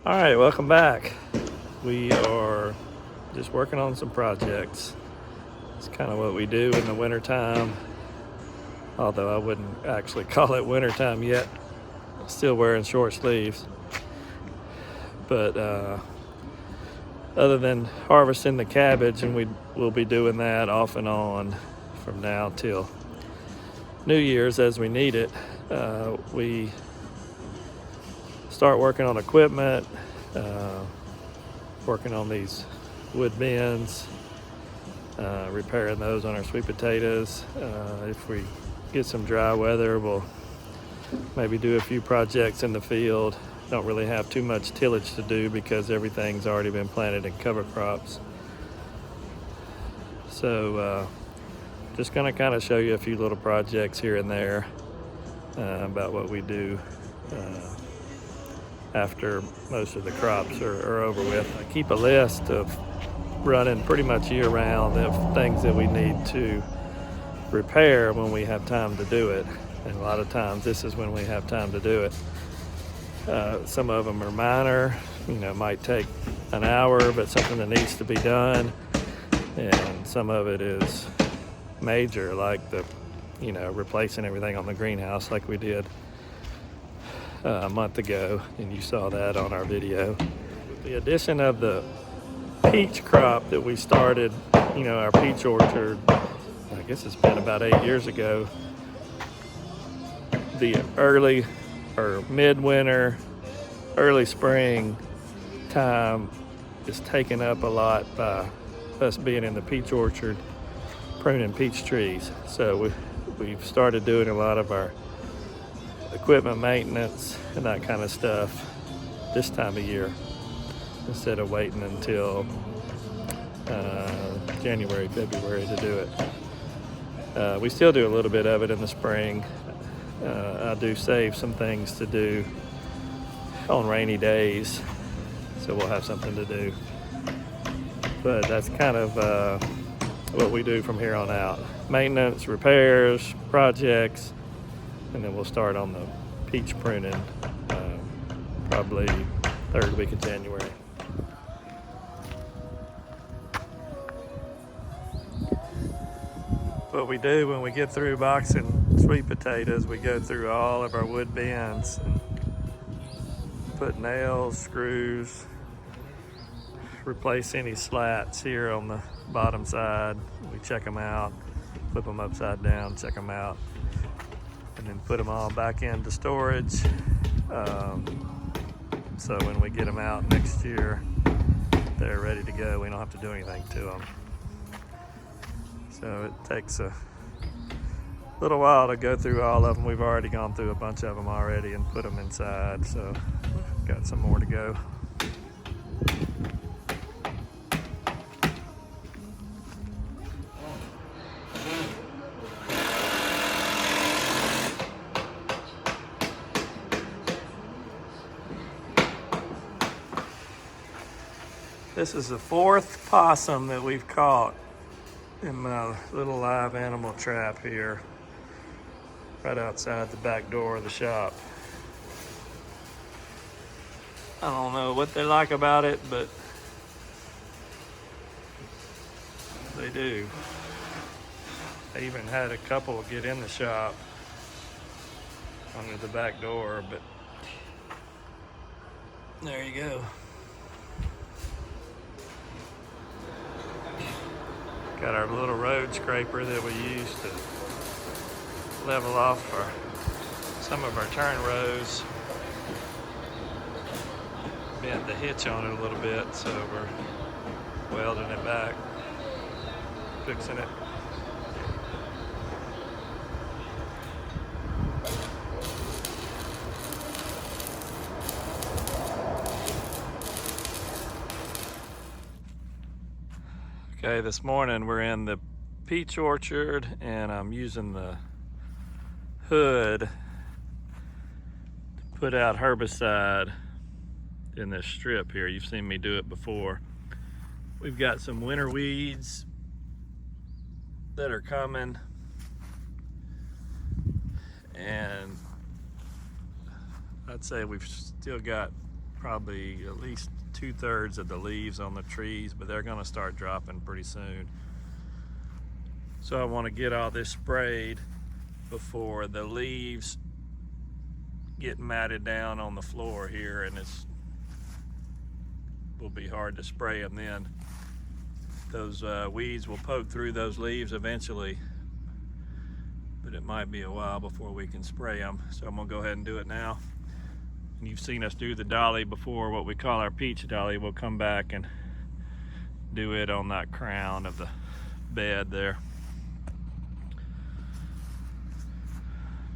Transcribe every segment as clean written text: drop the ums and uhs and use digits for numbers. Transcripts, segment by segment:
All right, welcome back. We are just working on some projects. It's kind of what we do in the wintertime, although I wouldn't actually call it wintertime yet. Still wearing short sleeves. But other than harvesting the cabbage, and we'll be doing that off and on from now till New Year's as we need it. We start working on equipment, working on these wood bins, repairing those on our sweet potatoes. If we get some dry weather, we'll maybe do a few projects in the field. Don't really have too much tillage to do because everything's already been planted in cover crops. So just gonna kind of show you a few little projects here and there about what we do after most of the crops are over with. I keep a list of running pretty much year round of things that we need to repair when we have time to do it. And a lot of times this is when we have time to do it. Some of them are minor, might take an hour, but something that needs to be done. And some of it is major, like replacing everything on the greenhouse like we did a month ago, and you saw that on our video. With the addition of the peach crop that we started, our peach orchard, I guess it's been about 8 years ago, the early or midwinter, early spring time is taken up a lot by us being in the peach orchard, pruning peach trees. So we've started doing a lot of our equipment maintenance and that kind of stuff this time of year instead of waiting until January, February to do it. We still do a little bit of it in the spring. I do save some things to do on rainy days, so we'll have something to do. But that's kind of what we do from here on out. Maintenance, repairs, projects, and then we'll start on the peach pruning probably third week of January. What we do when we get through boxing sweet potatoes, we go through all of our wood bins and put nails, screws, replace any slats here on the bottom side. We check them out, flip them upside down, check them out, and then put them all back into storage. So when we get them out next year, they're ready to go. We don't have to do anything to them. So it takes a little while to go through all of them. We've already gone through a bunch of them already and put them inside, so we've got some more to go. This is the fourth possum that we've caught in my little live animal trap here, right outside the back door of the shop. I don't know what they like about it, but they do. I even had a couple get in the shop under the back door, but there you go. Got our little road scraper that we use to level off some of our turn rows. Bent the hitch on it a little bit, so we're welding it back, fixing it. Okay, this morning we're in the peach orchard and I'm using the hood to put out herbicide in this strip here. You've seen me do it before. We've got some winter weeds that are coming, and I'd say we've still got probably at least 2/3 of the leaves on the trees, but they're going to start dropping pretty soon. So I want to get all this sprayed before the leaves get matted down on the floor here, and will be hard to spray them then. Those weeds will poke through those leaves eventually, but it might be a while before we can spray them. So I'm gonna go ahead and do it now. And you've seen us do the dolly before, what we call our peach dolly. We'll come back and do it on that crown of the bed there.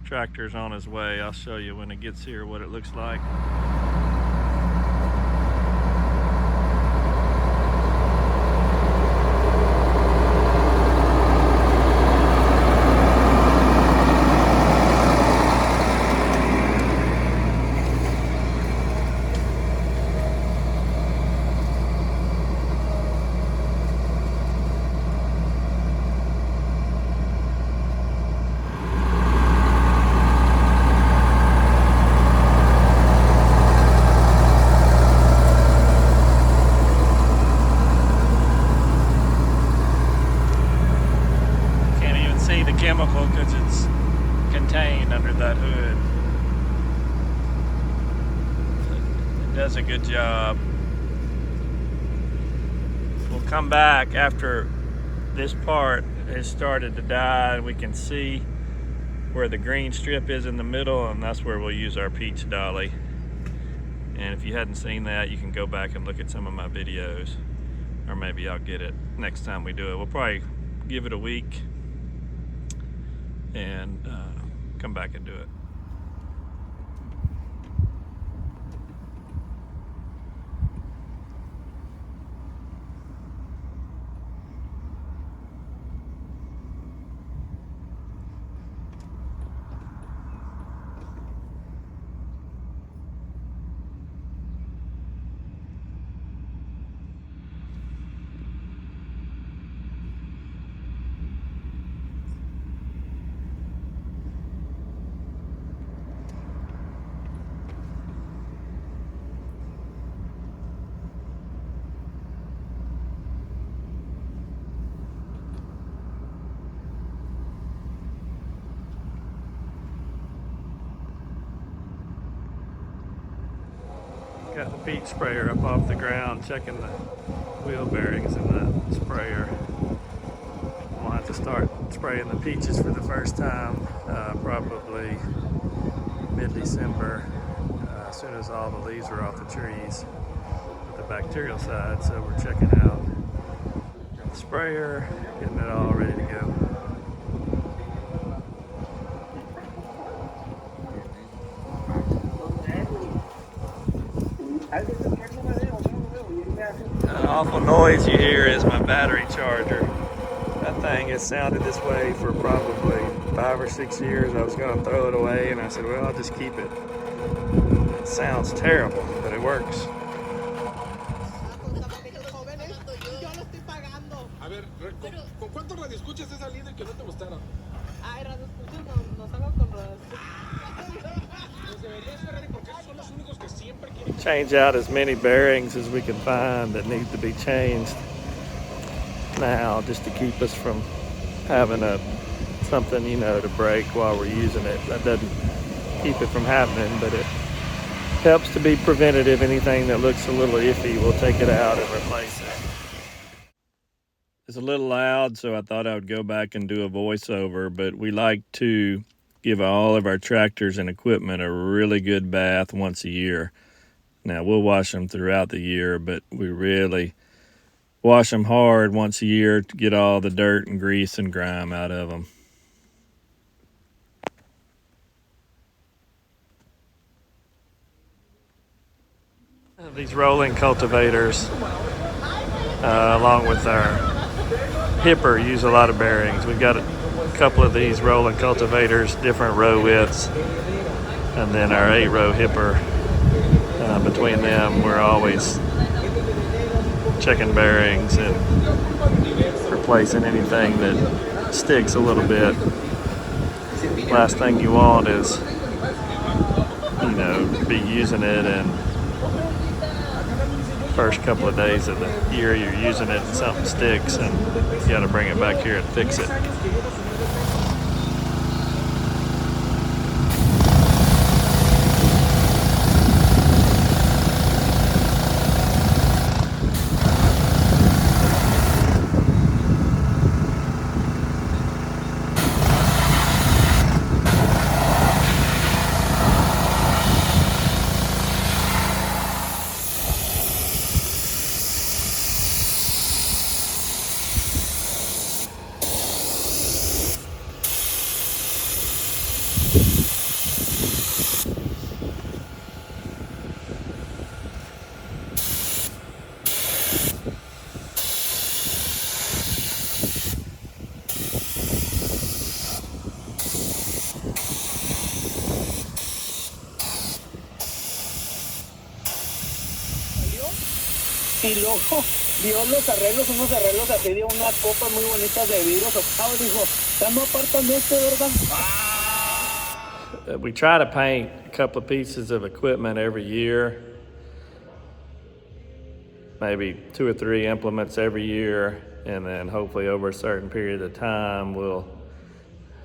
Tractor's on his way. I'll show you when it gets here what it looks like. Chemical because it's contained under that hood. It does a good job. We'll come back after this part has started to die and we can see where the green strip is in the middle, and that's where we'll use our peach dolly. And if you hadn't seen that, you can go back and look at some of my videos, or maybe I'll get it next time we do it. We'll probably give it a week and come back and do it. Got the peach sprayer up off the ground, checking the wheel bearings in the sprayer. We'll have to start spraying the peaches for the first time, probably mid-December, as soon as all the leaves are off the trees, the bacterial side. So we're checking out the sprayer, getting it all ready to go. An awful noise you hear is my battery charger. That thing has sounded this way for probably 5 or 6 years. I was going to throw it away, and I said, well, I'll just keep it. It sounds terrible, but it works. A ver, ¿con cuántos radioescuchas has salido y que no te gustaron? Ay, radioescuchas no salgo con radioescuchas. Pues deberías ser ready porque esos son los únicos que siempre quieren. Change out as many bearings as we can find that need to be changed now, just to keep us from having something, to break while we're using it. That doesn't keep it from happening, but it helps to be preventative. Anything that looks a little iffy, we'll take it out and replace it. It's a little loud, so I thought I would go back and do a voiceover, but we like to give all of our tractors and equipment a really good bath once a year. Now, we'll wash them throughout the year, but we really wash them hard once a year to get all the dirt and grease and grime out of them. These rolling cultivators, along with our hipper, use a lot of bearings. We've got a couple of these rolling cultivators, different row widths, and then our 8-row hipper. Between them, we're always checking bearings and replacing anything that sticks a little bit. Last thing you want is, be using it and first couple of days of the year you're using it and something sticks and you got to bring it back here and fix it. Y luego vio los arreglos, unos arreglos así de unas copas muy bonitas de vidrio soplado. Dijo, ya no apartan de este, ¿verdad? We try to paint a couple of pieces of equipment every year, maybe 2 or 3 implements every year, and then hopefully over a certain period of time we'll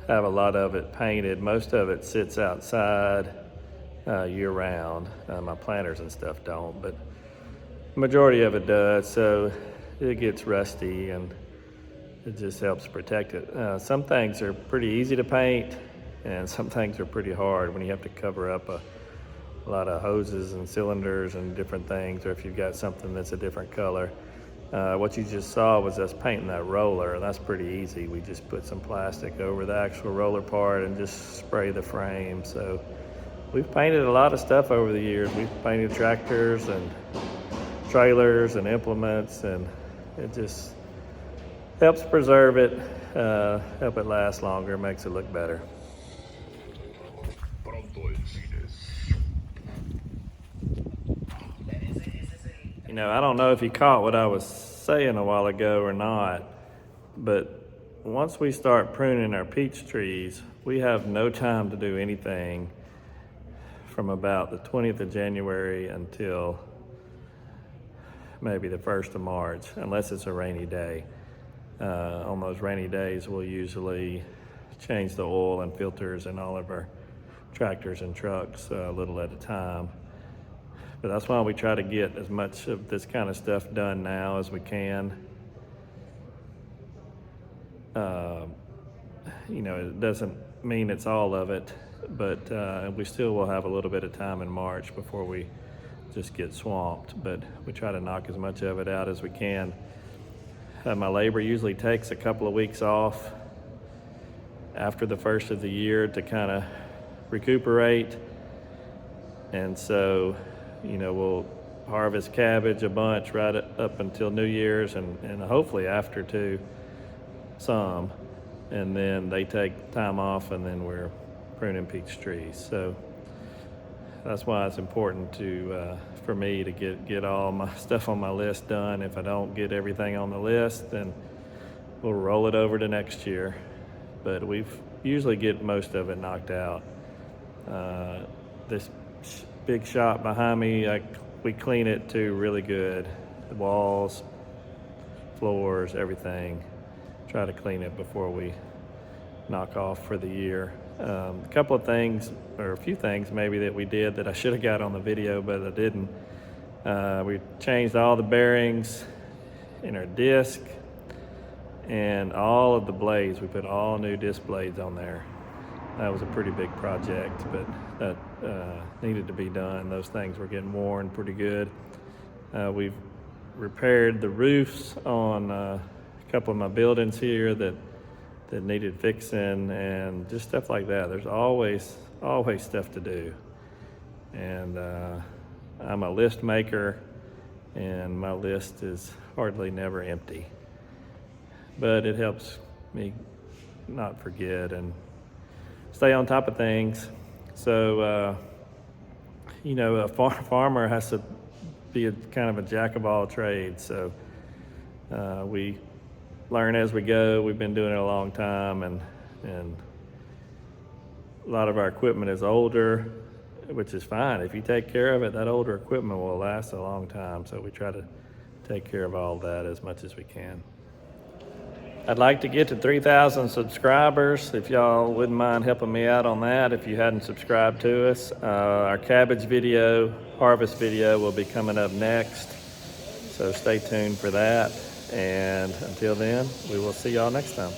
have a lot of it painted. Most of it sits outside year round. My planters and stuff don't, but the majority of it does, so it gets rusty and it just helps protect it. Some things are pretty easy to paint and some things are pretty hard when you have to cover up a lot of hoses and cylinders and different things, or if you've got something that's a different color. What you just saw was us painting that roller, and that's pretty easy. We just put some plastic over the actual roller part and just spray the frame. So we've painted a lot of stuff over the years. We've painted tractors and trailers and implements, and it just helps preserve it, help it last longer, makes it look better. You know, I don't know if you caught what I was saying a while ago or not, but once we start pruning our peach trees, we have no time to do anything from about the 20th of January until maybe the 1st of March, unless it's a rainy day. On those rainy days, we'll usually change the oil and filters in all of our tractors and trucks a little at a time. But that's why we try to get as much of this kind of stuff done now as we can. You know, it doesn't mean it's all of it, but we still will have a little bit of time in March before we just get swamped, but we try to knock as much of it out as we can. My labor usually takes a couple of weeks off after the first of the year to kind of recuperate, and so, you know, we'll harvest cabbage a bunch right up until New Year's, and hopefully after too, some, and then they take time off, and then we're pruning peach trees. So that's why it's important to for me to get all my stuff on my list done. If I don't get everything on the list, then we'll roll it over to next year. But we've usually get most of it knocked out. This big shop behind me, we clean it too really good. The walls, floors, everything. Try to clean it before we knock off for the year. A couple of things, or a few things maybe that we did that I should have got on the video, but I didn't. We changed all the bearings in our disc and all of the blades. We put all new disc blades on there. That was a pretty big project, but that needed to be done. Those things were getting worn pretty good. We've repaired the roofs on a couple of my buildings here that needed fixing, and just stuff like that. There's always stuff to do. And I'm a list maker, and my list is hardly never empty. But it helps me not forget and stay on top of things. So, you know, a farmer has to be a kind of a jack of all trades. So we learn as we go. We've been doing it a long time, and a lot of our equipment is older. which is fine. If you take care of it, that older equipment will last a long time. So we try to take care of all that as much as we can. I'd like to get to 3,000 subscribers. If y'all wouldn't mind helping me out on that, if you hadn't subscribed to us. Our cabbage video, harvest video will be coming up next. So stay tuned for that. And until then, we will see y'all next time.